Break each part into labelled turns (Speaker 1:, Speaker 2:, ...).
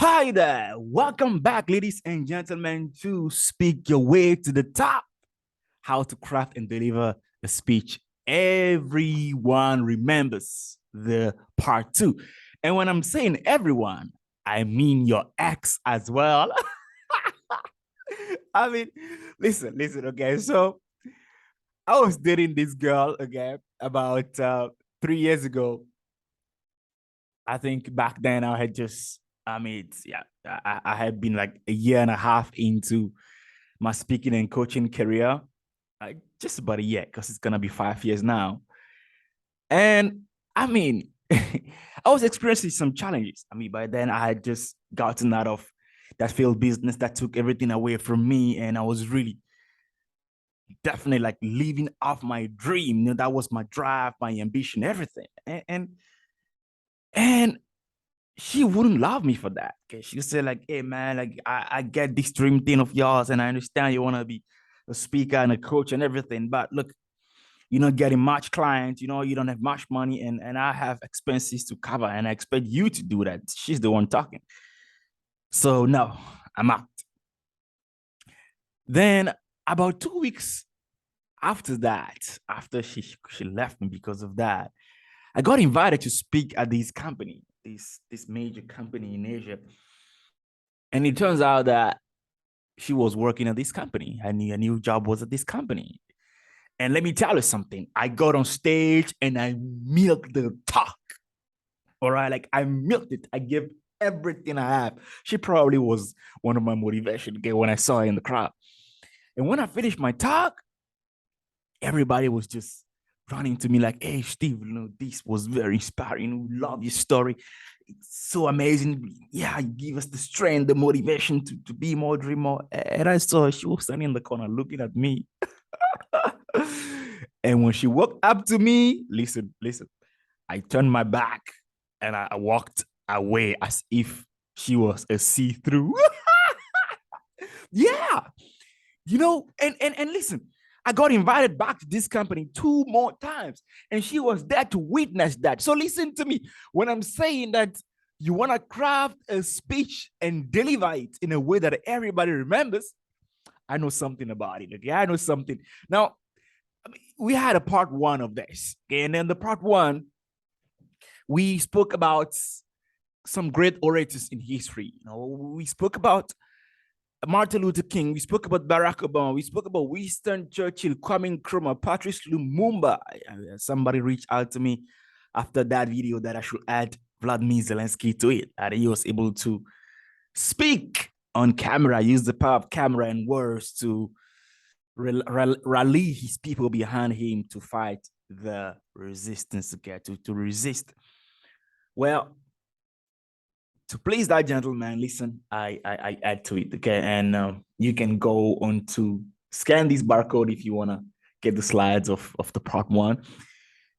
Speaker 1: Hi there. Welcome back, ladies and gentlemen, to Speak Your Way to the Top. How to craft and deliver a speech everyone remembers, the part two. And when I'm saying everyone, I mean your ex as well. I mean, listen, okay. So I was dating this girl, okay, about 3 years ago. I think back then I had just, I had been like a year and a half into my speaking and coaching career, just about a year, because it's gonna be 5 years now. And I mean, I was experiencing some challenges. I mean, by then I had just gotten out of that failed business that took everything away from me, and I was really definitely like living off my dream. That was my drive, my ambition, everything. And she wouldn't love me for that. Okay, she said like, "Hey man, like I get this dream thing of yours, and I understand you want to be a speaker and a coach and everything, but look, you're not getting much clients, you don't have much money, and I have expenses to cover, and I expect you to do that." She's the one talking. So no, I'm out. Then about 2 weeks after that, after she left me because of that, I got invited to speak at this company, this major company in Asia. And it turns out that she was working at this company. I knew a new job was at this company. And let me tell you something. I got on stage and I milked the talk. All right. Like I milked it. I gave everything I have. She probably was one of my motivation when I saw her in the crowd. And when I finished my talk, everybody was just running to me like, "Hey, Steve, this was very inspiring. We love your story. It's so amazing. Yeah, you give us the strength, the motivation to be more, dream more." And I saw she was standing in the corner looking at me. And when she walked up to me, listen, I turned my back and I walked away as if she was a see-through. Yeah, and listen, I got invited back to this company 2 more times, and she was there to witness that. So listen to me. When I'm saying that you want to craft a speech and deliver it in a way that everybody remembers, I know something about it. Okay, I know something. Now, we had a part one of this, okay? And then the part one, we spoke about some great orators in history. We spoke about Martin Luther King, we spoke about Barack Obama, we spoke about Winston Churchill, Kwame Nkrumah, Patrice Lumumba. Somebody reached out to me after that video that I should add Vladimir Zelensky to it, and he was able to speak on camera, use the power of camera and words to rally his people behind him to fight the resistance, okay, to resist. Well, to please that gentleman, listen, I add to it, okay? And you can go on to scan this barcode if you want to get the slides of the part one.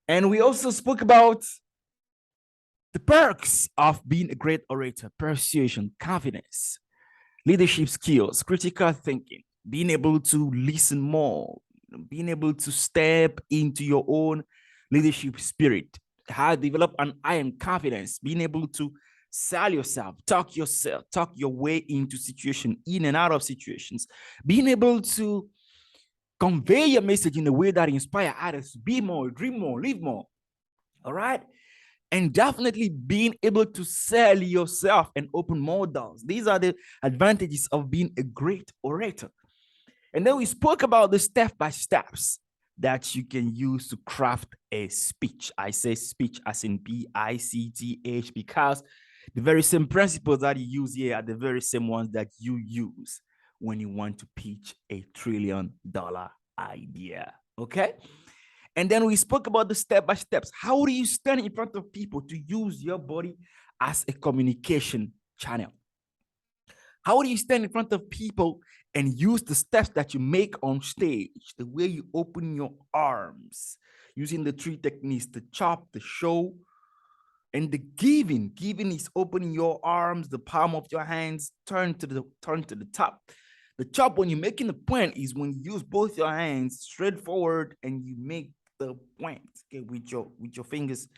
Speaker 1: And we also spoke about the perks of being a great orator: persuasion, confidence, leadership skills, critical thinking, being able to listen more, being able to step into your own leadership spirit, how to develop an I am confidence, being able to sell yourself, talk your way into situation, in and out of situations, being able to convey your message in a way that inspire others to be more, dream more, live more. All right. And definitely being able to sell yourself and open more doors. These are the advantages of being a great orator. And then we spoke about the step by steps that you can use to craft a speech. I say speech as in PICTH because the very same principles that you use here are the very same ones that you use when you want to pitch $1 trillion idea. Okay. And then we spoke about the step by steps. How do you stand in front of people to use your body as a communication channel? How do you stand in front of people and use the steps that you make on stage, the way you open your arms, using the three techniques: the chop, the show, and the giving. Giving is opening your arms, the palm of your hands, turn to the top. The chop, when you're making the point, is when you use both your hands straight forward and you make the point, okay, with your fingers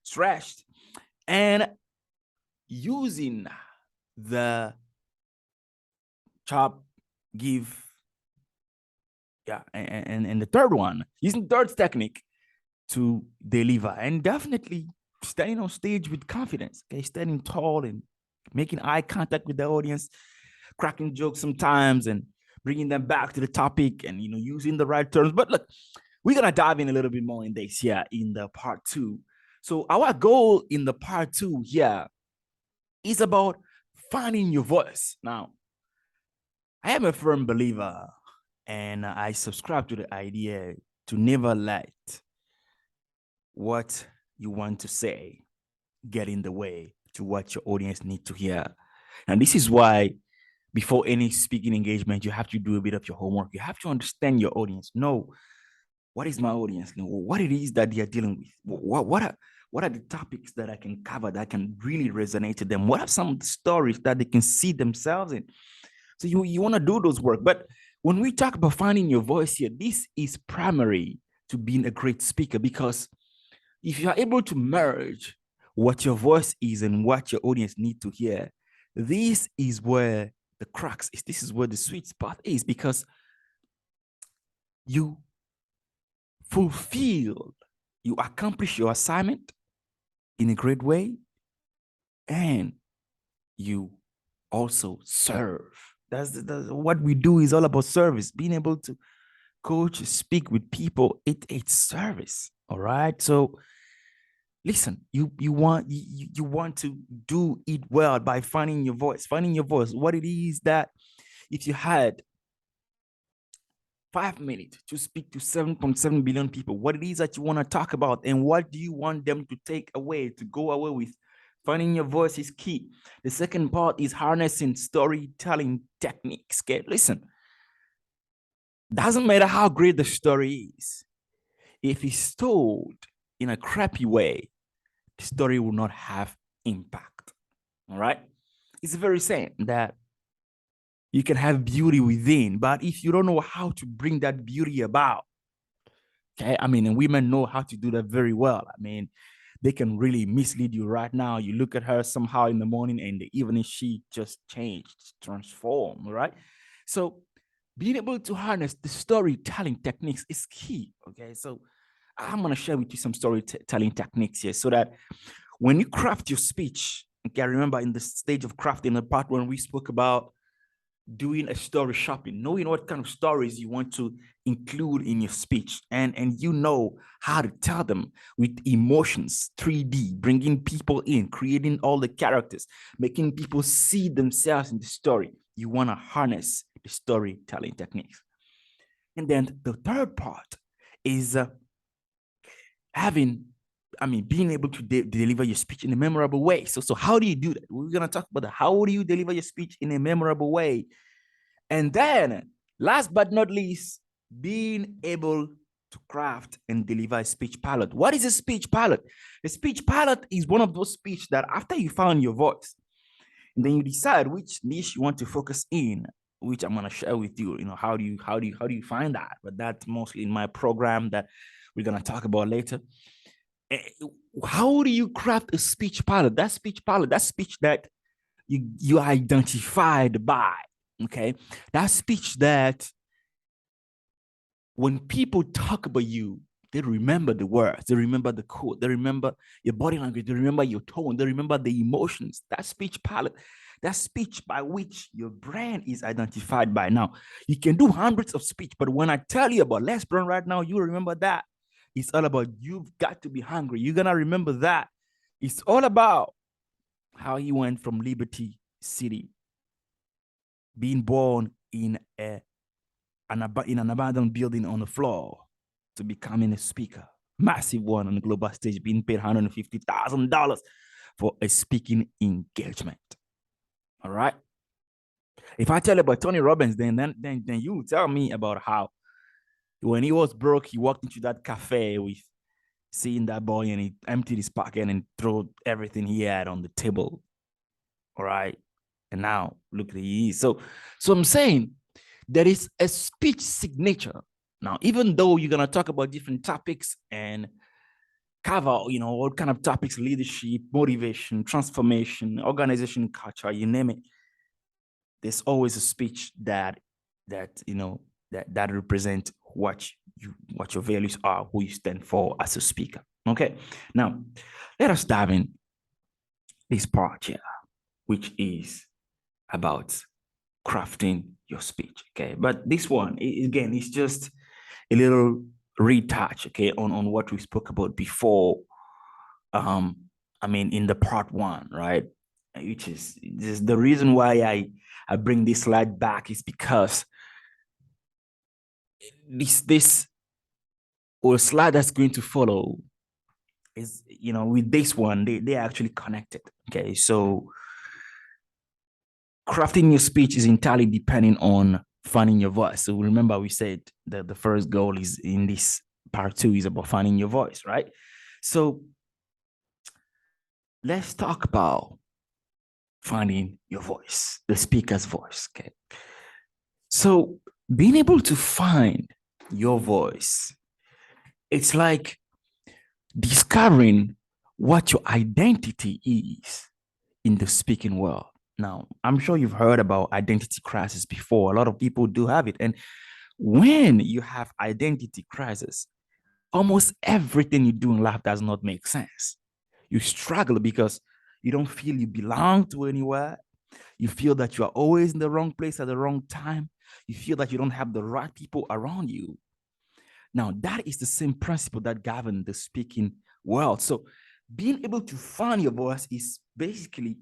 Speaker 1: stretched. And using the chop, give, yeah, and the third one, using the third technique to deliver, and definitely standing on stage with confidence, okay, standing tall and making eye contact with the audience, cracking jokes sometimes and bringing them back to the topic and using the right terms. But look, we're gonna dive in a little bit more in this here in the part two. So our goal in the part two here is about finding your voice. Now, I am a firm believer and I subscribe to the idea to never let what you want to say get in the way to what your audience need to hear. And this is why before any speaking engagement, you have to do a bit of your homework. You have to understand your audience. Know what is my audience? What it is that they are dealing with. What are the topics that I can cover that can really resonate to them? What are some of the stories that they can see themselves in? So you want to do those work. But when we talk about finding your voice here, this is primary to being a great speaker, because if you are able to merge what your voice is and what your audience need to hear, this is where the crux is. This is where the sweet spot is, because you fulfill, you accomplish your assignment in a great way, and you also serve. That's what we do is all about service. Being able to coach, speak with people, it's service. All right. So listen, you want to do it well by finding your voice, what it is that if you had 5 minutes to speak to 7.7 billion people, what it is that you want to talk about and what do you want them to take away, to go away with. Finding your voice is key. The second part is harnessing storytelling techniques. Okay, listen, doesn't matter how great the story is, if it's told in a crappy way, the story will not have impact. All right, it's very saying that you can have beauty within, but if you don't know how to bring that beauty about, okay, I mean, and women know how to do that very well. I mean, they can really mislead you right now. You look at her somehow in the morning and in the evening, she just changed, transformed, right? So being able to harness the storytelling techniques is key, okay? So I'm going to share with you some storytelling techniques here so that when you craft your speech, okay, I remember in the stage of crafting, the part when we spoke about doing a story shopping, knowing what kind of stories you want to include in your speech, and you know how to tell them with emotions, 3D, bringing people in, creating all the characters, making people see themselves in the story. You want to harness the storytelling techniques. And then the third part is being able to deliver your speech in a memorable way. So how do you do that? We're going to talk about that. How do you deliver your speech in a memorable way? And then, last but not least, being able to craft and deliver a speech pilot. What is a speech pilot? A speech pilot is one of those speech that after you found your voice, and then you decide which niche you want to focus in, which I'm gonna share with you. How do you find that? But that's mostly in my program that we're gonna talk about later. How do you craft a speech pilot? That speech that you are identified by. Okay, that speech that when people talk about you, they remember the words, they remember the quote, they remember your body language, they remember your tone, they remember the emotions. That speech palette, that speech by which your brand is identified by. Now, you can do hundreds of speech, but when I tell you about Les Brown right now, you remember that. It's all about you've got to be hungry. You're gonna remember that. It's all about how he went from Liberty City, being born in an abandoned building on the floor, to becoming a speaker, massive one on the global stage, being paid $150,000 for a speaking engagement. All right. If I tell you about Tony Robbins, then you tell me about how when he was broke, he walked into that cafe with seeing that boy and he emptied his pocket and threw everything he had on the table. All right. And now look at he is. So I'm saying there is a speech signature. Now, even though you're going to talk about different topics and cover, all kind of topics: leadership, motivation, transformation, organization, culture, you name it. There's always a speech that represents what your values are, who you stand for as a speaker. Okay, now let us dive in this part here, which is about crafting your speech. Okay, but this one again is just a little retouch, okay, on what we spoke about before. In the part one, right? Which is the reason why I bring this slide back is because this or slide that's going to follow is, with this one, they're actually connected. Okay, so crafting your speech is entirely depending on finding your voice. So remember, we said that the first goal is in this part two is about finding your voice, right? So let's talk about finding your voice, the speaker's voice. Okay. So being able to find your voice, it's like discovering what your identity is in the speaking world. Now, I'm sure you've heard about identity crisis before. A lot of people do have it. And when you have identity crisis, almost everything you do in life does not make sense. You struggle because you don't feel you belong to anywhere. You feel that you are always in the wrong place at the wrong time. You feel that you don't have the right people around you. Now, that is the same principle that governs the speaking world. So, being able to find your voice is basically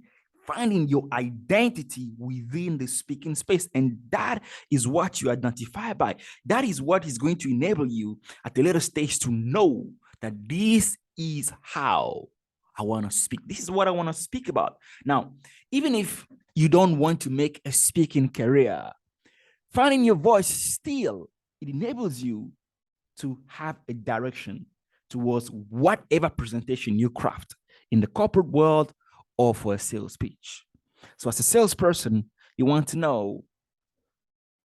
Speaker 1: finding your identity within the speaking space. And that is what you identify by. That is what is going to enable you at a later stage to know that this is how I want to speak. This is what I want to speak about. Now, even if you don't want to make a speaking career, finding your voice still, it enables you to have a direction towards whatever presentation you craft in the corporate world or for a sales pitch. So as a salesperson, you want to know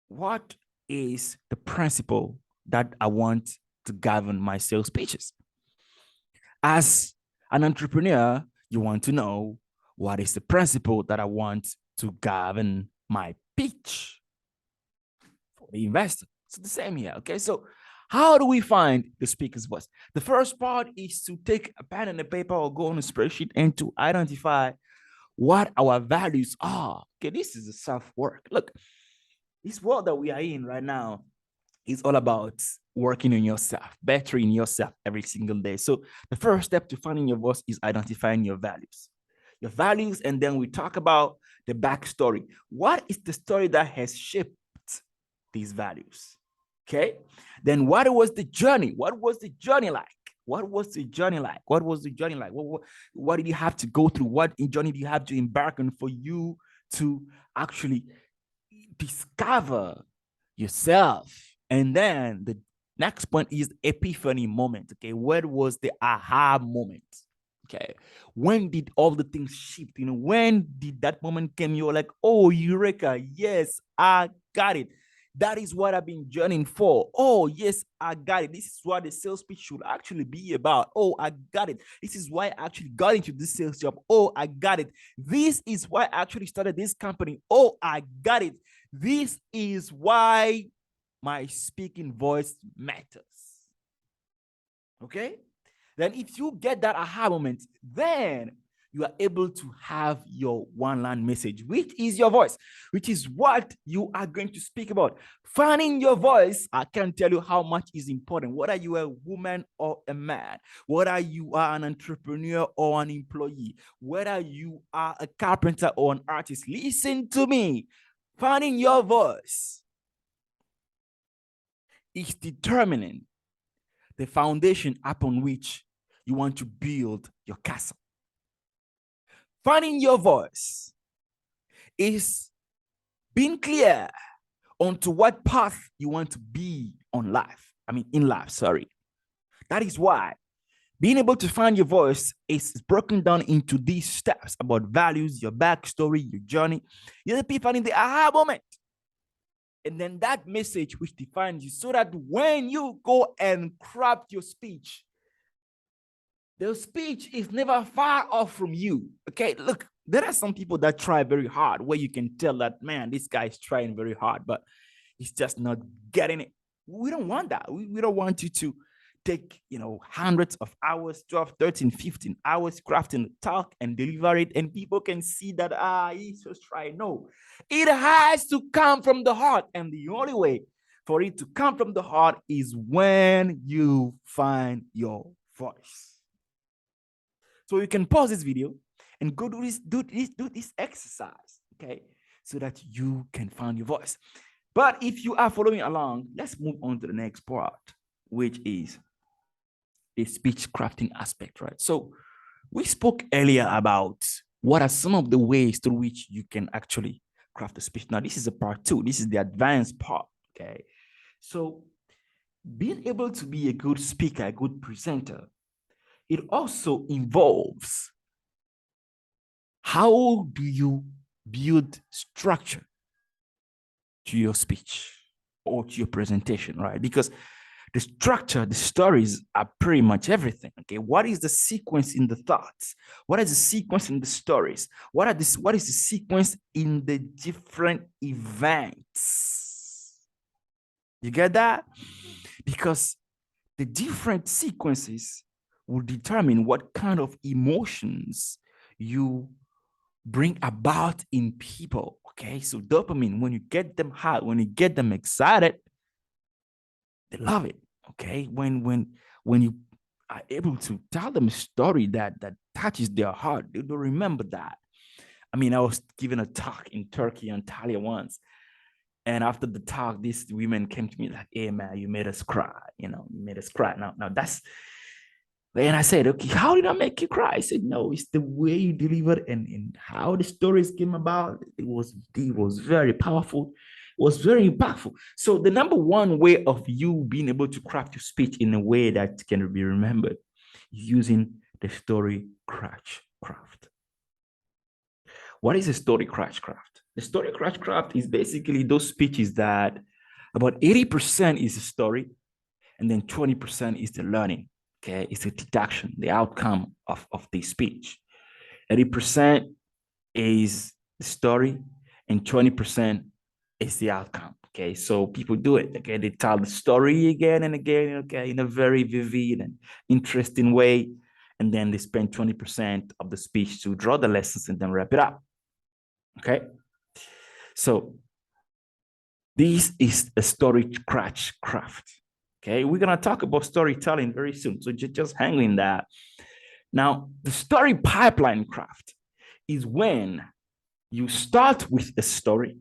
Speaker 1: what is the principle that I want to govern my sales pitches. As an entrepreneur, you want to know what is the principle that I want to govern my pitch for the investor. It's the same here. Okay. So how do we find the speaker's voice? The first part is to take a pen and a paper or go on a spreadsheet and to identify what our values are. Okay, this is a self-work. Look, this world that we are in right now is all about working on yourself, bettering yourself every single day. So the first step to finding your voice is identifying your values. Your values, and then we talk about the backstory. What is the story that has shaped these values? Okay. Then what was the journey? What was the journey like? What was the journey like? What was the journey like? What did you have to go through? What journey do you have to embark on for you to actually discover yourself? And then the next point is epiphany moment. Okay. What was the aha moment? Okay. When did all the things shift? When did that moment come? You were like, oh, Eureka. Yes, I got it. That is what I've been journeying for. Oh, yes, I got it. This is what the sales pitch should actually be about. Oh, I got it. This is why I actually got into this sales job. Oh, I got it. This is why I actually started this company. Oh, I got it. This is why my speaking voice matters. Okay? Then if you get that aha moment, then you are able to have your one-line message, which is your voice, which is what you are going to speak about. Finding your voice, I can't tell you how much is important. Whether you are a woman or a man, whether you are an entrepreneur or an employee, whether you are a carpenter or an artist, listen to me. Finding your voice is determining the foundation upon which you want to build your castle. Finding your voice is being clear onto what path you want to be in life, sorry. That is why being able to find your voice is broken down into these steps about values, your backstory, your journey, your epiphany, the aha moment. And then that message which defines you, so that when you go and craft your speech, The speech is never far off from you. Okay, look, there are some people that try very hard where you can tell that, man, this guy is trying very hard, but he's just not getting it. We don't want that. We don't want you to take, hundreds of hours, 12, 13, 15 hours crafting the talk and deliver it, and people can see that, he's just trying. No, it has to come from the heart. And the only way for it to come from the heart is when you find your voice. So you can pause this video and go do this exercise, okay? So that you can find your voice. But if you are following along, let's move on to the next part, which is the speech crafting aspect, right? So we spoke earlier about what are some of the ways through which you can actually craft a speech. Now, this is a part 2. This is the advanced part, okay? So being able to be a good speaker, a good presenter, it also involves how do you build structure to your speech or to your presentation, right? Because the structure, the stories are pretty much everything. Okay, what is the sequence in the thoughts? What is the sequence in the stories? What is the sequence in the different events? You get that? Because the different sequences will determine what kind of emotions you bring about in people. Okay, so dopamine, when you get them hot, when you get them excited, they love it. Okay, when you are able to tell them a story that touches their heart, they'll remember that. I mean, I was giving a talk in Turkey, Antalya once, and after the talk, these women came to me like, "Hey man, you made us cry. You made us cry." Now that's. And I said, okay, how did I make you cry? I said, no, it's the way you delivered and how the stories came about. It was very powerful. It was very impactful. So the number one way of you being able to craft your speech in a way that can be remembered is using the story craft. What is a story craft? The story craft is basically those speeches that about 80% is a story and then 20% is the learning. Okay, it's a deduction, the outcome of the speech. 80% is the story and 20% is the outcome. Okay, so people do it. Okay, they tell the story again and again, okay, in a very vivid and interesting way. And then they spend 20% of the speech to draw the lessons and then wrap it up. Okay, so this is a story craft. Okay, we're gonna talk about storytelling very soon, so just hang in that. Now, the story pipeline craft is when you start with a story,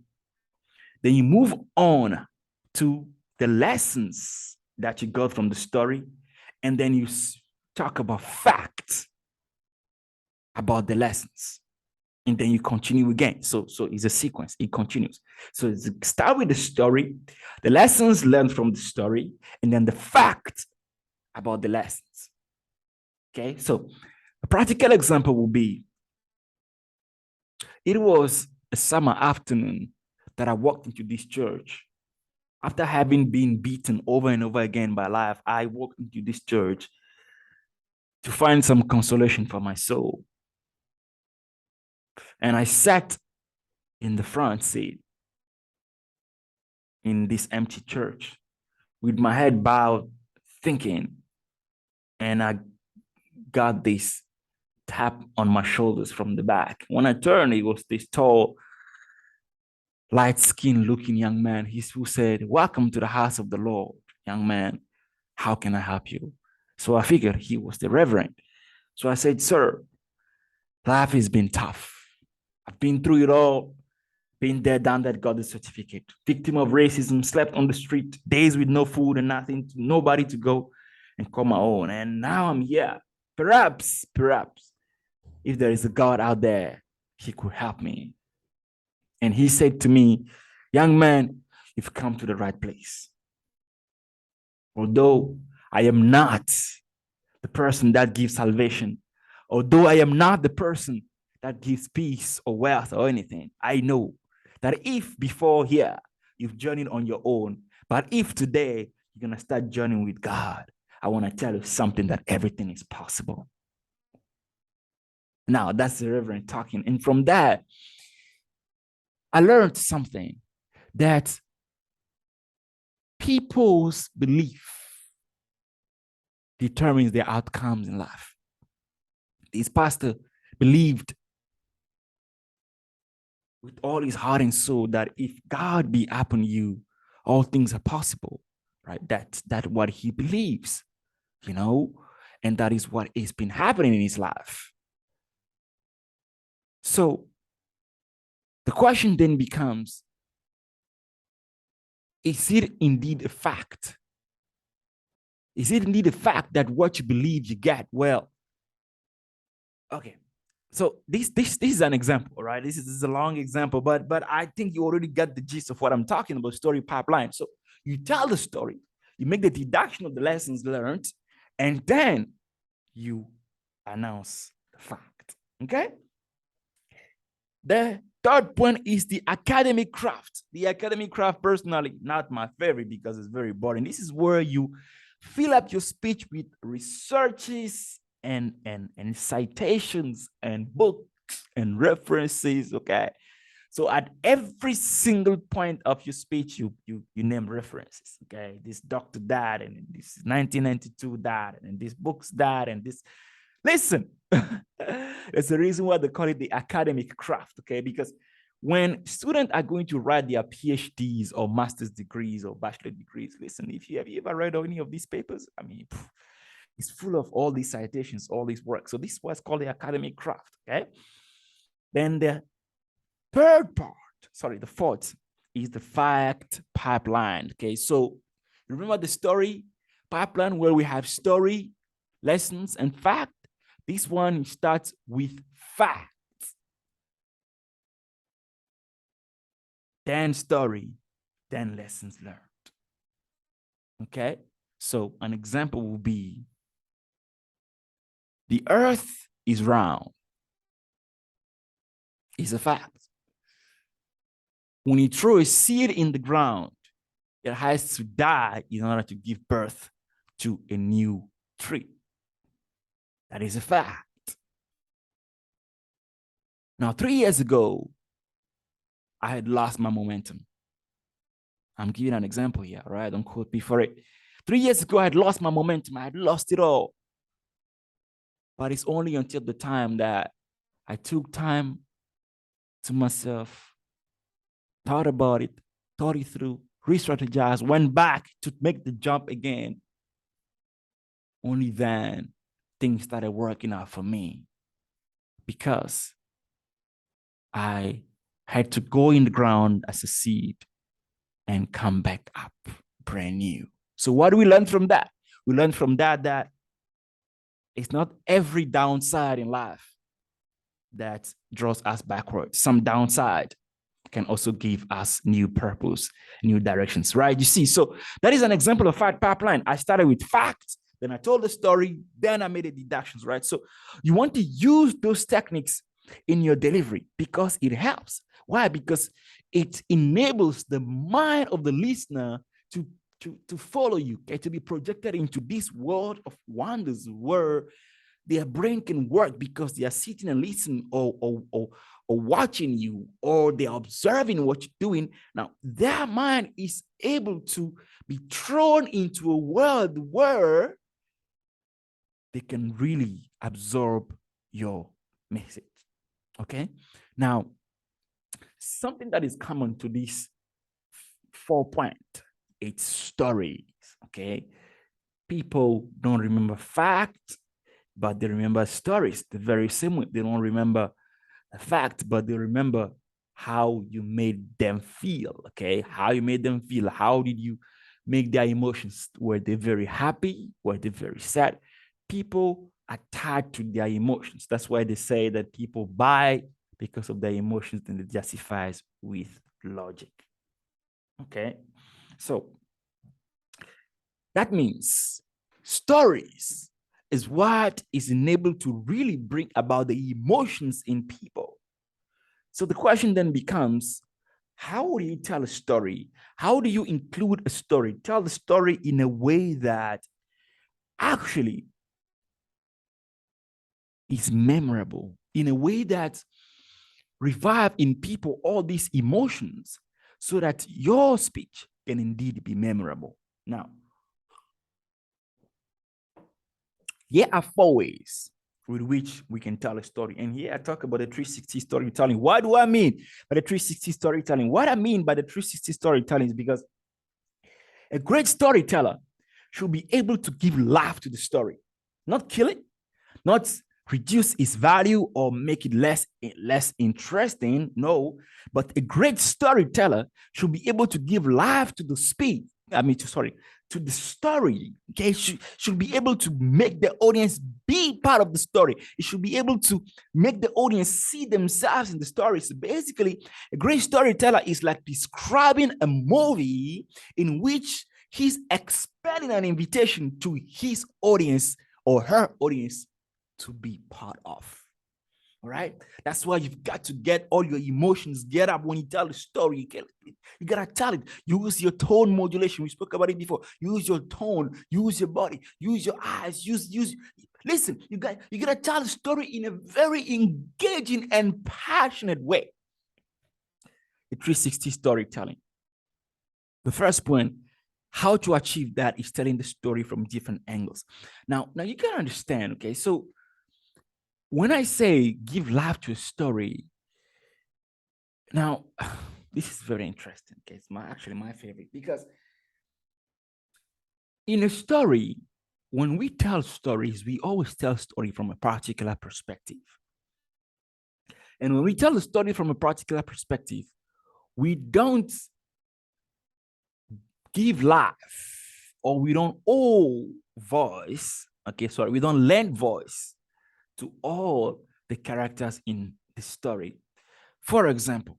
Speaker 1: then you move on to the lessons that you got from the story, and then you talk about facts about the lessons, and then you continue again. So it's a sequence, it continues. So it's start with the story, the lessons learned from the story, and then the facts about the lessons. Okay, so a practical example will be, it was a summer afternoon that I walked into this church. After having been beaten over and over again by life, I walked into this church to find some consolation for my soul. And I sat in the front seat in this empty church with my head bowed, thinking, and I got this tap on my shoulders from the back. When I turned, it was this tall, light-skinned looking young man who said, "Welcome to the house of the Lord, young man. How can I help you?" So I figured he was the reverend. So I said, "Sir, life has been tough. I've been through it all. Been there, done that, got the certificate. Victim of racism, slept on the street, days with no food and nothing, nobody to go and call my own. And now I'm here. Perhaps, if there is a God out there, he could help me." And he said to me, "Young man, you've come to the right place. Although I am not the person that gives salvation, although I am not the person that gives peace or wealth or anything, I know that if before here you've journeyed on your own, but if today you're going to start journeying with God, I want to tell you something, that everything is possible." Now, that's the Reverend talking. And from that, I learned something that people's belief determines their outcomes in life. This pastor believed with all his heart and soul that if God be upon you, all things are possible, right? That's what he believes, you know, and that is what has been happening in his life. So the question then becomes, is it indeed a fact? Is it indeed a fact that what you believe you get? Well, okay. So this is an example, right? This is a long example, but I think you already got the gist of what I'm talking about, story pipeline. So you tell the story, you make the deduction of the lessons learned, and then you announce the fact. Okay? The third point is the academic craft. The academic craft, personally, not my favorite because it's very boring. This is where you fill up your speech with researches and citations and books and references. Okay. So at every single point of your speech, you name references. Okay. This doctor that, and this 1992 that, and this book's that, and this. Listen, there's a reason why they call it the academic craft, okay? Because when students are going to write their PhDs or master's degrees or bachelor degrees, listen, if you have you ever read any of these papers, I mean, it's full of all these citations, all this work. So this is what's called the academic craft, okay? Then the the fourth is the fact pipeline, okay? So remember the story pipeline where we have story, lessons, and fact? This one starts with facts, then story, then lessons learned. Okay? So an example will be the earth is round. It's a fact. When you throw a seed in the ground, it has to die in order to give birth to a new tree. That is a fact. Now, 3 years ago, I had lost my momentum. I'm giving an example here, right? Don't quote me for it. 3 years ago, I had lost my momentum. I had lost it all. But it's only until the time that I took time to myself, thought about it, thought it through, re-strategized, went back to make the jump again. Only then things started working out for me because I had to go in the ground as a seed and come back up brand new. So what do we learn from that? We learn from that it's not every downside in life that draws us backwards. Some downside can also give us new purpose, new directions, right? You see, so that is an example of fact pipeline. I started with facts, then I told the story, then I made the deductions, right? So you want to use those techniques in your delivery because it helps. Why? Because it enables the mind of the listener to follow you, okay, to be projected into this world of wonders where their brain can work because they are sitting and listening or watching you, or they're observing what you're doing. Now, their mind is able to be thrown into a world where they can really absorb your message. Okay? Now, something that is common to this 4 point, it's stories. Okay? People don't remember facts, but they remember stories. The very same way they don't remember a fact, but they remember how you made them feel. Okay, how you made them feel. How did you make their emotions? Were they very happy? Were they very sad? People are tied to their emotions. That's why they say that people buy because of their emotions, and it justifies with logic. Okay, so that means stories is what is enabled to really bring about the emotions in people. So the question then becomes, how do you tell a story? How do you include a story? Tell the story in a way that actually is memorable, in a way that revive in people all these emotions so that your speech can indeed be memorable. Now, here are 4 ways with which we can tell a story. And here I talk about the 360 storytelling. What do I mean by the 360 storytelling? What I mean by the 360 storytelling is because a great storyteller should be able to give life to the story, not kill it, not reduce its value or make it less interesting. No, but a great storyteller should be able to give life to the to the story. Okay, should be able to make the audience be part of the story. It should be able to make the audience see themselves in the story. So basically, a great storyteller is like describing a movie in which he's expelling an invitation to his audience or her audience to be part of. All right. That's why you've got to get all your emotions get up when you tell the story. You gotta tell it. Use your tone modulation. We spoke about it before. Use your tone, use your body, use your eyes, listen, you gotta tell the story in a very engaging and passionate way. The 360 storytelling. The first point, how to achieve that, is telling the story from different angles. Now you can understand, okay? So when I say give life to a story, now this is very interesting. Okay, it's actually my favorite, because in a story, when we tell stories, we always tell story from a particular perspective. And when we tell a story from a particular perspective, we don't give life, or we don't owe voice. Okay, sorry, we don't lend voice to all the characters in the story. For example,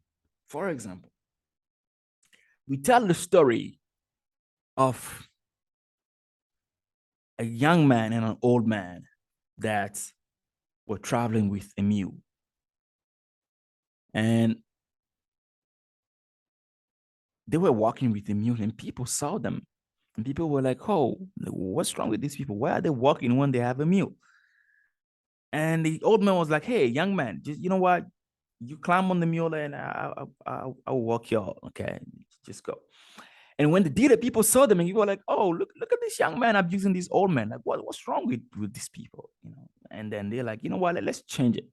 Speaker 1: we tell the story of a young man and an old man that were traveling with a mule. And they were walking with the mule, and people saw them. And people were like, oh, what's wrong with these people? Why are they walking when they have a mule? And the old man was like, hey, young man, just, you know what? You climb on the mule and I'll walk you all. Okay, just go. And when they did it, people saw them and people were like, oh, look at this young man abusing this old man. Like, what's wrong with these people? You know, and then they're like, you know what? Let's change it.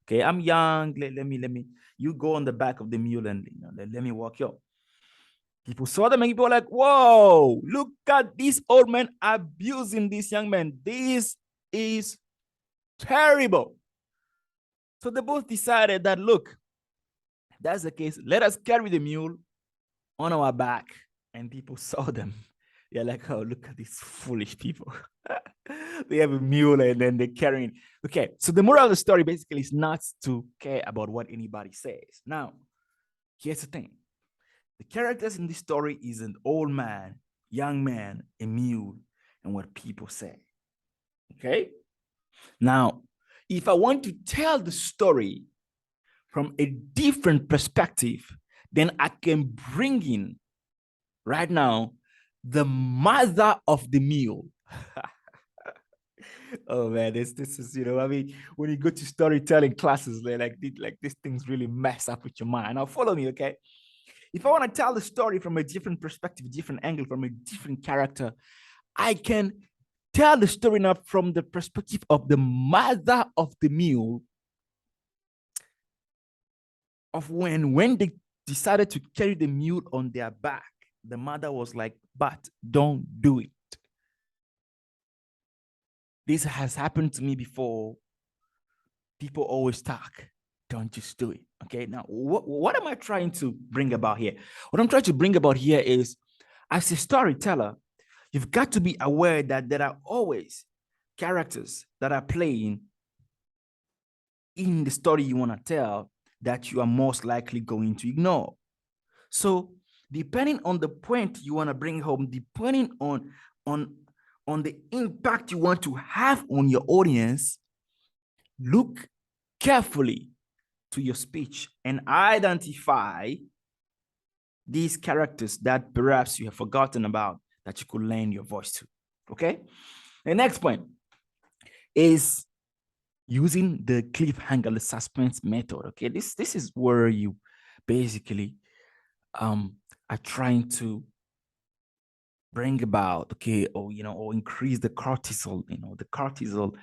Speaker 1: Okay, I'm young. Let me, you go on the back of the mule and let me walk you up. People saw them and people were like, whoa, look at this old man abusing this young man. This is terrible. So they both decided that, look, if that's the case, let us carry the mule on our back. And people saw them. They're like, oh, look at these foolish people. They have a mule and then they're carrying. Okay, so the moral of the story basically is not to care about what anybody says. Now, here's the thing. The characters in this story is an old man, young man, a mule, and what people say. Okay? Now, if I want to tell the story from a different perspective, then I can bring in right now the mother of the mule. Oh man, this is, I mean, when you go to storytelling classes, like these things really mess up with your mind. Now follow me, okay? If I want to tell the story from a different perspective, different angle, from a different character, I can tell the story now from the perspective of the mother of the mule, of when they decided to carry the mule on their back. The mother was like, but don't do it. This has happened to me before. People always talk. Don't just do it. Okay. Now, what am I trying to bring about here? What I'm trying to bring about here is, as a storyteller, you've got to be aware that there are always characters that are playing in the story you want to tell that you are most likely going to ignore. So depending on the point you want to bring home, depending on the impact you want to have on your audience, look carefully to your speech and identify these characters that perhaps you have forgotten about that you could lend your voice to. Okay? The next point is using the cliffhanger, the suspense method. Okay, this is where you basically are trying to bring about, okay, or increase the cortisol, the cortisol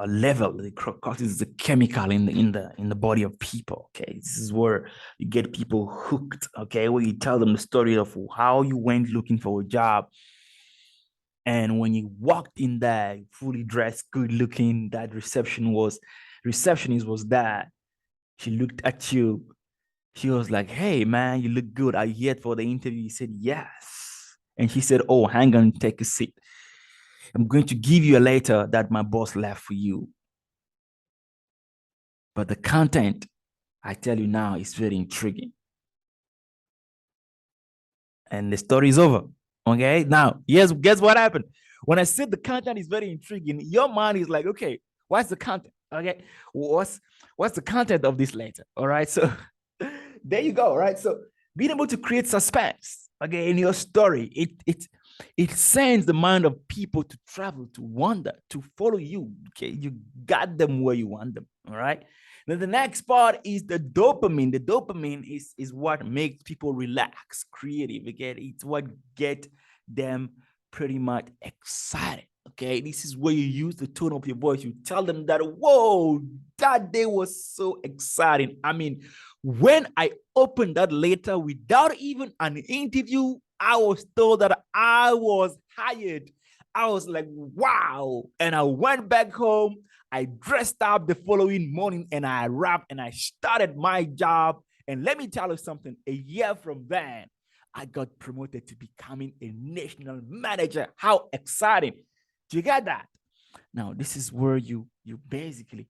Speaker 1: level. The cortisol is a chemical in the body of people. Okay, this is where you get people hooked. Okay, where you tell them the story of how you went looking for a job, and when you walked in there, fully dressed, good looking, that receptionist was that. She looked at you. She was like, "Hey, man, you look good. Are you here for the interview?" You said, "Yes." And she said, "Oh, hang on, take a seat. I'm going to give you a letter that my boss left for you. But the content, I tell you now, is very intriguing." And the story is over. Okay. Now, yes, guess what happened? When I said the content is very intriguing, your mind is like, okay, what's the content? Okay. What's the content of this letter? All right. So there you go. Right. So being able to create suspense, okay, in your story, it sends the mind of people to travel, to wander, to follow you. Okay. You got them where you want them. All right. Then the next part is the dopamine. The dopamine is what makes people relax, creative. Okay, it's what get them pretty much excited. Okay, this is where you use the tone of your voice. You tell them that, whoa, that day was so exciting. I mean, when I opened that letter without even an interview, I was told that I was hired. I was like, wow. And I went back home. I dressed up the following morning and I arrived and I started my job. And let me tell you something, a year from then, I got promoted to becoming a national manager. How exciting. Do you get that? Now, this is where you basically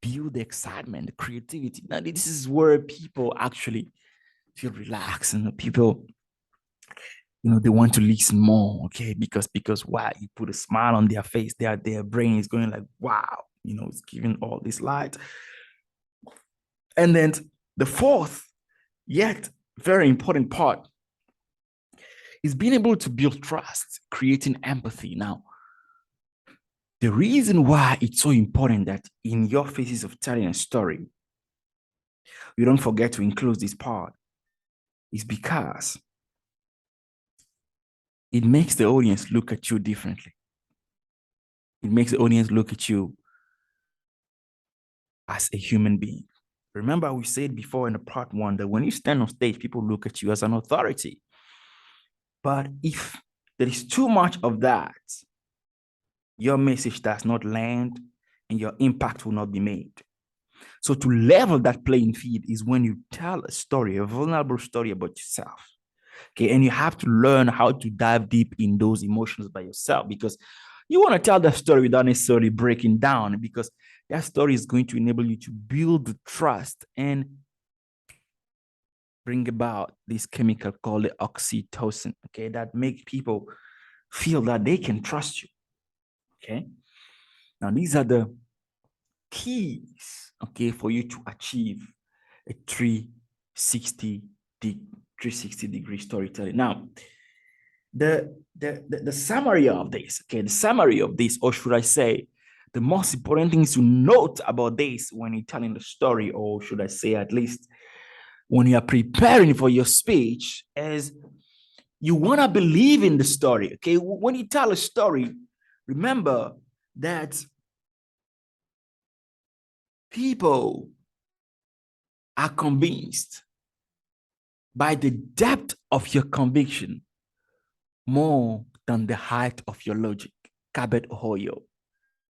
Speaker 1: build the excitement, the creativity. Now, this is where people actually feel relaxed and people, they want to listen more, okay? Because why? You put a smile on their face, their brain is going like, wow, it's giving all this light. And then the fourth, yet very important part is being able to build trust, creating empathy. Now, the reason why it's so important that in your phases of telling a story, you don't forget to include this part is because it makes the audience look at you differently. It makes the audience look at you as a human being. Remember, we said before in the part one that when you stand on stage, people look at you as an authority. But if there is too much of that, your message does not land and your impact will not be made. So to level that playing field is when you tell a story, a vulnerable story about yourself. Okay, and you have to learn how to dive deep in those emotions by yourself because you want to tell that story without necessarily breaking down, because that story is going to enable you to build the trust and bring about this chemical called the oxytocin, okay, that makes people feel that they can trust you. Okay, now these are the keys, okay, for you to achieve a 360 degree storytelling. Now, the summary of this, okay, the summary of this, or should I say, the most important things to note about this when you're telling the story, or should I say, at least when you are preparing for your speech, is you want to believe in the story. Okay, when you tell a story, remember that people are convinced by the depth of your conviction more than the height of your logic. Kabet Hoyo.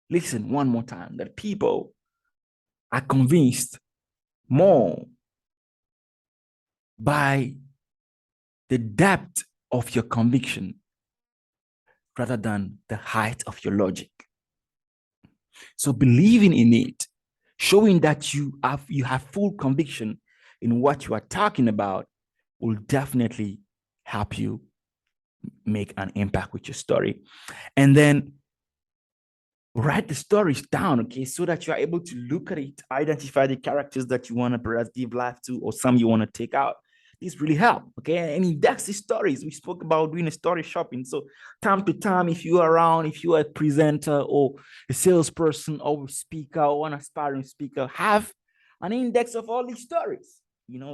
Speaker 1: Listen one more time, that people are convinced more by the depth of your conviction rather than the height of your logic. So believing in it, showing that you have full conviction in what you are talking about, will definitely help you make an impact with your story. And then write the stories down, okay, so that you are able to look at it, identify the characters that you want to perhaps give life to, or some you want to take out. This really help, okay? And index the stories. We spoke about doing a story shopping. So time to time, if you're around, if you're a presenter or a salesperson or a speaker or an aspiring speaker, have an index of all these stories,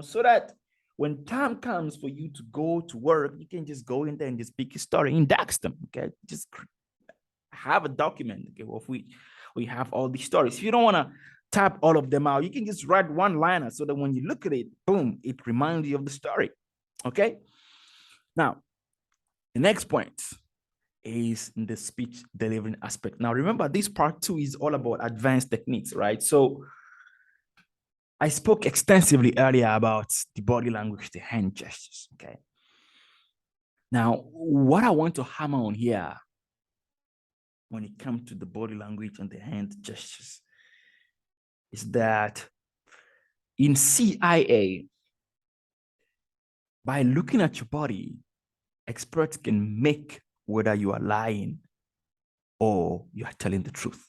Speaker 1: so that when time comes for you to go to work, you can just go in there and just pick a story, index them, okay? Just have a document, okay, of which we have all these stories. If you don't want to type all of them out, you can just write one liner so that when you look at it, boom, it reminds you of the story, okay? Now, the next point is in the speech delivering aspect. Now, remember, this part 2 is all about advanced techniques, right? So I spoke extensively earlier about the body language, the hand gestures, okay? Now, what I want to hammer on here when it comes to the body language and the hand gestures is that in CIA, by looking at your body, experts can make whether you are lying or you are telling the truth.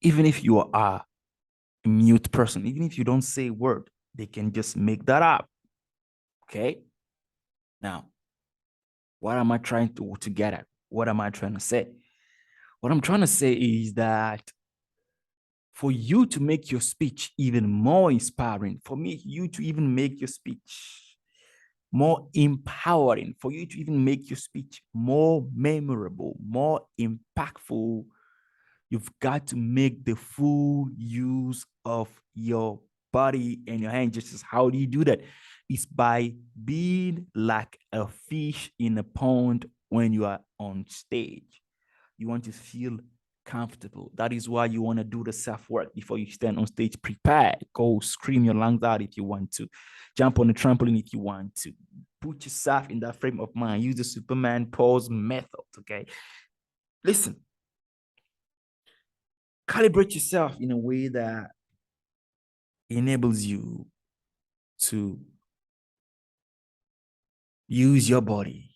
Speaker 1: Even if you are a mute person, even if you don't say a word, they can just make that up, okay? Now, what am I trying to get at? What am I trying to say? What I'm trying to say is that for you to make your speech even more inspiring, for you to even make your speech more empowering, for you to even make your speech more memorable, more impactful, you've got to make the full use of your body and your hand gestures. How do you do that? It's by being like a fish in a pond when you are on stage. You want to feel comfortable. That is why you want to do the self-work before you stand on stage. Prepare. Go scream your lungs out if you want to. Jump on the trampoline if you want to. Put yourself in that frame of mind. Use the Superman pose method, okay? Listen. Calibrate yourself in a way that enables you to use your body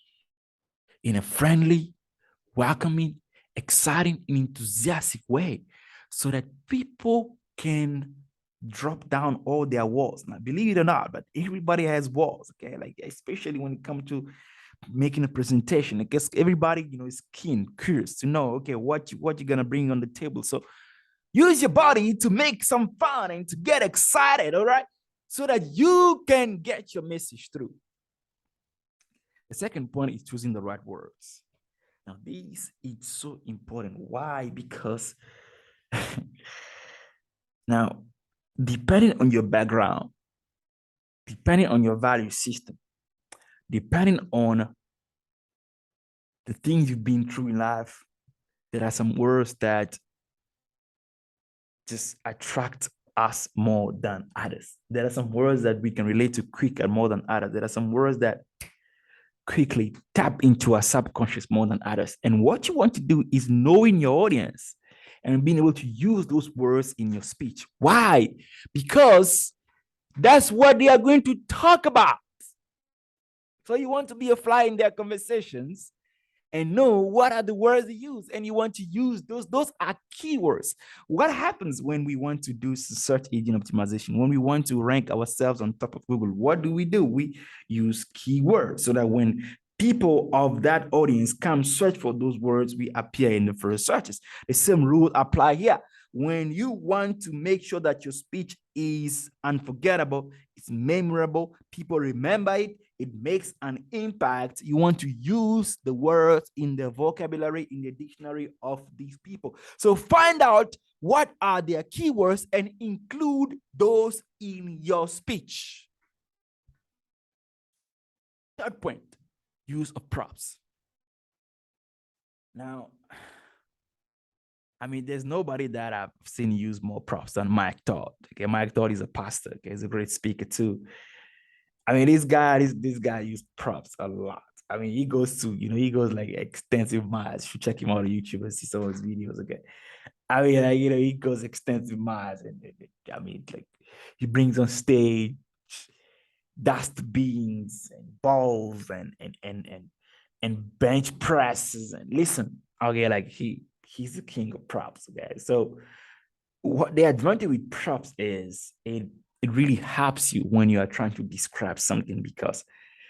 Speaker 1: in a friendly, welcoming, exciting, and enthusiastic way so that people can drop down all their walls. Now, believe it or not, but everybody has walls, okay? Like, especially when it comes to making a presentation, I guess everybody, is keen, curious to know, okay, what you're gonna bring on the table. So use your body to make some fun and to get excited, all right? So that you can get your message through. The second point is choosing the right words. Now, this is so important. Why? Because now, depending on your background, depending on your value system, depending on the things you've been through in life, there are some words that just attract us more than others. There are some words that we can relate to quicker more than others. There are some words that quickly tap into our subconscious more than others. And what you want to do is knowing your audience and being able to use those words in your speech. Why? Because that's what they are going to talk about. So you want to be a fly in their conversations and know what are the words they use, and you want to use those. Those are keywords. What happens when we want to do search engine optimization? When we want to rank ourselves on top of Google, what do? We use keywords so that when people of that audience come search for those words, we appear in the first searches. The same rule apply here. When you want to make sure that your speech is unforgettable, it's memorable, people remember it, it makes an impact, you want to use the words in the vocabulary, in the dictionary of these people. So find out what are their keywords and include those in your speech. Third point, use of props. Now, I mean, there's nobody that I've seen use more props than Mike Todd. Okay, Mike Todd is a pastor. Okay, he's a great speaker too. I mean, this guy uses props a lot. I mean, he goes like extensive miles. You should check him out on YouTube and see some of his videos. Okay, I mean, like, he goes extensive miles, and I mean, like, he brings on stage dust beans and balls and bench presses. And listen, okay, like he's the king of props, guys. So what the advantage with props is, it it really helps you when you are trying to describe something, because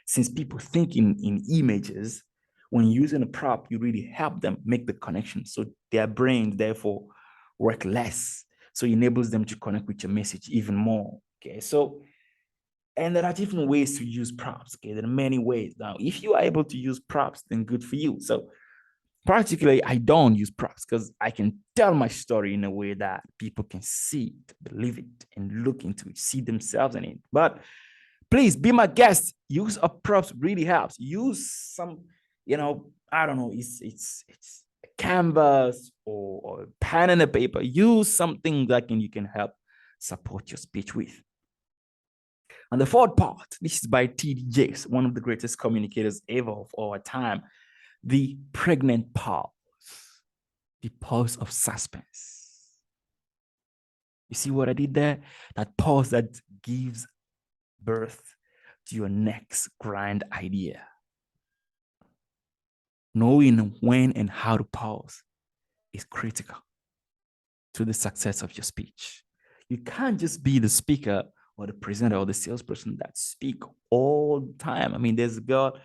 Speaker 1: since people think in images, when using a prop, you really help them make the connection. So their brains therefore work less. So it enables them to connect with your message even more. Okay. So, and there are different ways to use props. Okay. There are many ways. Now, if you are able to use props, then good for you. So particularly, I don't use props because I can tell my story in a way that people can see it, believe it, and look into it, see themselves in it. But please be my guest. Use of props really helps. Use some, I don't know, it's a canvas or a pen and a paper. Use something that you can help support your speech with. And the fourth part, this is by T.D. Jakes, one of the greatest communicators ever of our time, the pregnant pause, the pause of suspense. You see what I did there? That pause that gives birth to your next grand idea. Knowing when and how to pause is critical to the success of your speech. You can't just be the speaker or the presenter or the salesperson that speak all the time. I mean, there's a girl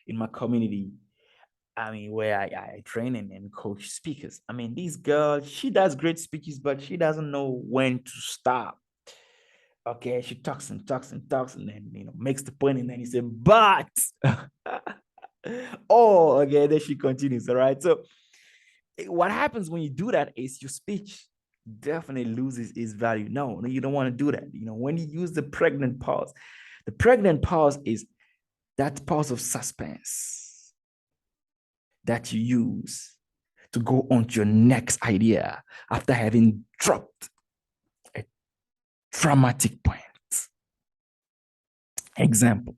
Speaker 1: in my community, where I train and coach speakers. I mean, this girl, she does great speeches, but she doesn't know when to stop. Okay, she talks and talks and talks, and then makes the point, and then he said, "But," oh, okay, then she continues. All right. So, what happens when you do that is your speech definitely loses its value. No, you don't want to do that. When you use the pregnant pause is that pause of suspense that you use to go on to your next idea after having dropped a dramatic point. Example.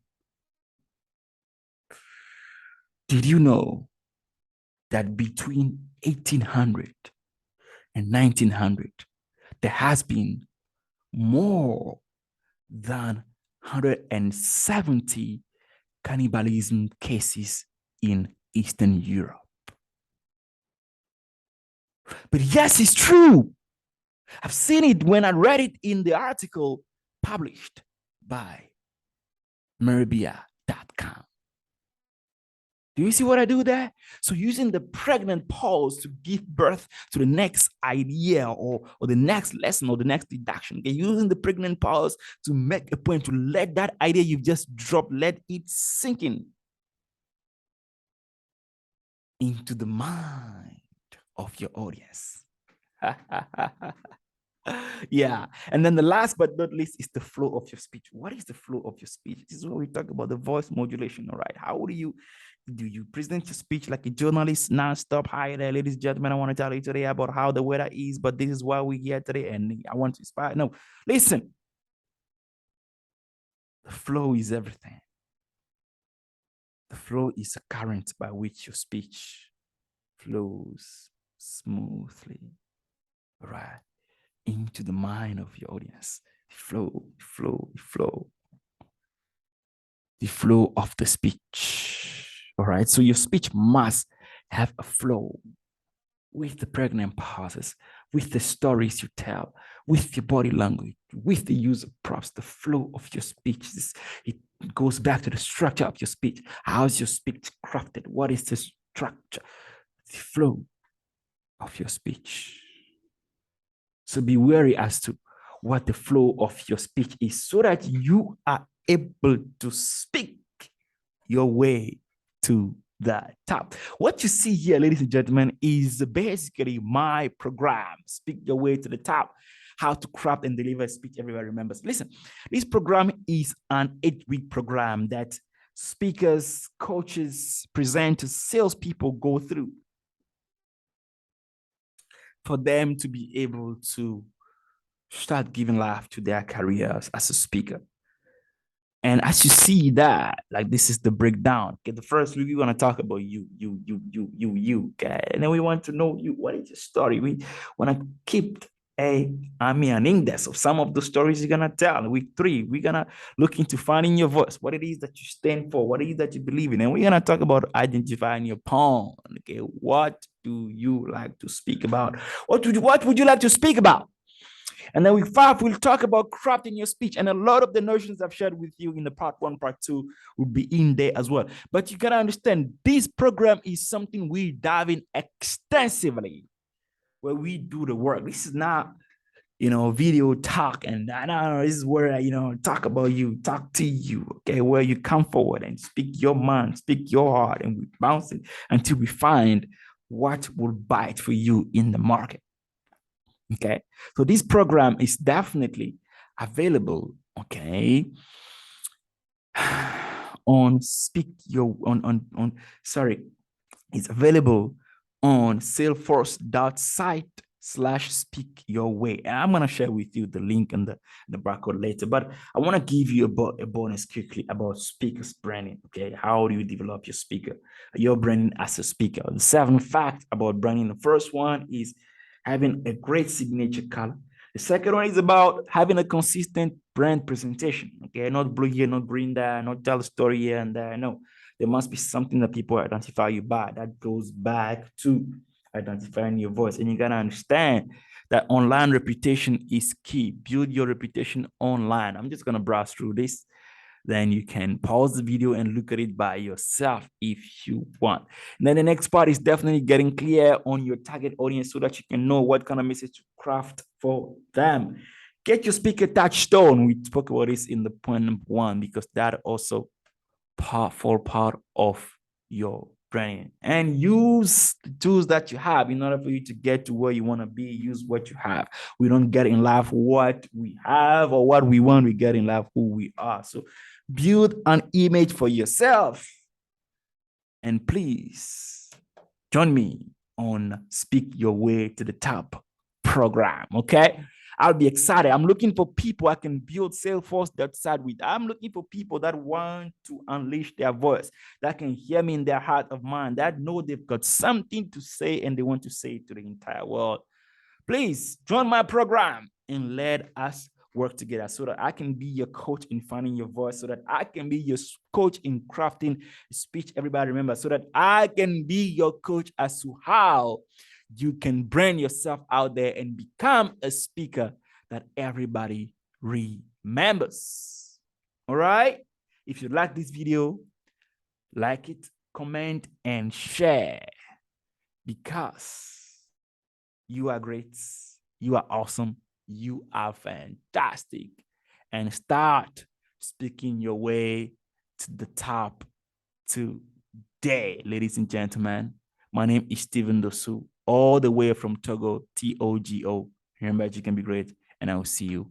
Speaker 1: Did you know that between 1800 and 1900, there has been more than 170 cannibalism cases in Eastern Europe? But yes, it's true. I've seen it when I read it in the article published by Meribia.com. Do you see what I do there? So using the pregnant pause to give birth to the next idea or the next lesson or the next deduction. Okay? Using the pregnant pause to make a point, to let that idea you've just dropped, let it sink into the mind of your audience. Yeah. And then the last but not least is the flow of your speech. What is the flow of your speech? This is where we talk about the voice modulation. All right. How do you present your speech like a journalist non-stop? Hi there, ladies and gentlemen. I want to tell you today about how the weather is, but this is why we're here today, and I want to inspire. No, listen. The flow is everything. The flow is a current by which your speech flows smoothly, right, into the mind of your audience. The flow of the speech. All right. So your speech must have a flow with the pregnant pauses, with the stories you tell, with your body language, with the use of props, the flow of your speech. It goes back to the structure of your speech. How's your speech crafted? What is the structure? The flow of your speech. So be wary as to what the flow of your speech is so that you are able to speak your way to the top. What you see here, ladies and gentlemen, is basically my program, Speak Your Way to the Top, how to craft and deliver a speech everybody remembers. Listen, this program is an 8-week program that speakers, coaches, presenters, salespeople go through for them to be able to start giving life to their careers as a speaker. And as you see that, like this is the breakdown. Okay, the first we want to talk about you. Okay, and then we want to know you. What is your story? We want to keep an index of some of the stories you're gonna tell. Week 3, we're gonna look into finding your voice, what it is that you stand for, what it is that you believe in, and we're gonna talk about identifying your pawn. Okay, what do you like to speak about? What would you like to speak about? And then week 5, we'll talk about crafting your speech. And a lot of the notions I've shared with you in the part 1, part 2 will be in there as well. But you gotta understand, this program is something we dive in extensively, where we do the work. This is not, video talk. And I know this is where I, talk about you, talk to you, okay, where you come forward and speak your mind, speak your heart, and we bounce it until we find what will bite for you in the market. Okay, so this program is definitely available, okay, on speak your on sorry, it's available on salesforce.site/speak your way. And I'm gonna share with you the link and the barcode later. But I want to give you a bonus quickly about speakers branding. Okay, how do you develop your branding as a speaker? The 7 facts about branding. The first one is having a great signature color. The second one is about having a consistent brand presentation. Okay, not blue here, not green there, not tell a story here and there. No, there must be something that people identify you by. That goes back to identifying your voice. And you gotta understand that online reputation is key. Build your reputation online. I'm just gonna browse through this. Then you can pause the video and look at it by yourself if you want. And then the next part is definitely getting clear on your target audience so that you can know what kind of message to craft for them. Get your speaker touchstone. We spoke about this in the point number 1 because that also powerful part of your branding. And use the tools that you have in order for you to get to where you want to be. Use what you have. We don't get in life what we have or what we want. We get in life who we are. So build an image for yourself. And please join me on Speak Your Way to the Top program, okay? I'll be excited. I'm looking for people I can build Salesforce.site with. I'm looking for people that want to unleash their voice, that can hear me in their heart of mind, that know they've got something to say and they want to say it to the entire world. Please join my program and let us work together so that I can be your coach in finding your voice, so that I can be your coach in crafting speech. Everybody remember, so that I can be your coach as to how you can brand yourself out there and become a speaker that everybody remembers. All right? If you like this video, like it, comment, and share, because you are great, you are awesome, you are fantastic. And start speaking your way to the top today, ladies and gentlemen. My name is Stephen Dossou, all the way from Togo, Togo. Remember, you can be great, and I will see you